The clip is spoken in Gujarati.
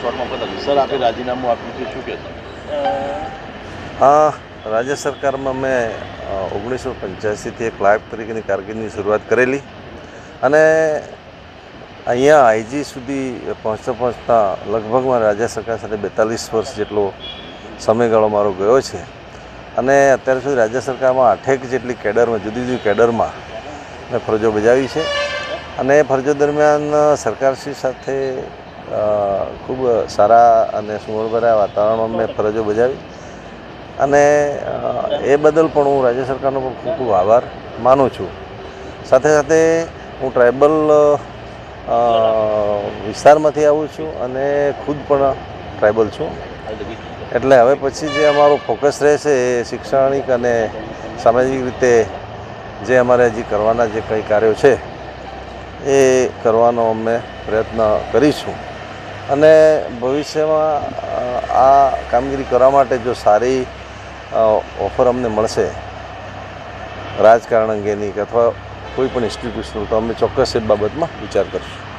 શોર્ટમાં બતાવ્યું. સર, આપે રાજીનામું આપ્યું છે, શું કહેશો? રાજ્ય સરકારમાં મેં 1985થી એક ક્લાર્ક તરીકેની કારકિર્દીની શરૂઆત કરેલી અને અહીંયા આઈજી સુધી પહોંચતા લગભગ મારા રાજ્ય સરકાર સાથે 42 વર્ષ જેટલો સમયગાળો મારો ગયો છે અને અત્યાર સુધી રાજ્ય સરકારમાં 8 જેટલી કેડરમાં જુદી જુદી કેડરમાં મેં ફરજો બજાવી છે અને એ ફરજો દરમિયાન સરકારશ્રી સાથે ખૂબ સારા અને સુમેળભર્યા વાતાવરણમાં મેં ફરજો બજાવી અને એ બદલ પણ હું રાજ્ય સરકારનો પણ ખૂબ ખૂબ આભાર માનું છું. સાથે સાથે હું ટ્રાઇબલ વિસ્તારમાંથી આવું છું અને ખુદ પણ ટ્રાઇબલ છું. એટલે હવે પછી જે અમારું ફોકસ રહેશે એ શૈક્ષણિક અને સામાજિક રીતે જે અમારે હજી કરવાના જે કંઈ કાર્યો છે એ કરવાનો અમે પ્રયત્ન કરીશું અને ભવિષ્યમાં આ કામગીરી કરવા માટે જો સારી ઓફર અમને મળશે રાજકારણ અંગેની કે અથવા કોઈ પણ ઇન્સ્ટિટ્યુશનલ તો અમે ચોક્કસ એ બાબતમાં વિચાર કરીશું.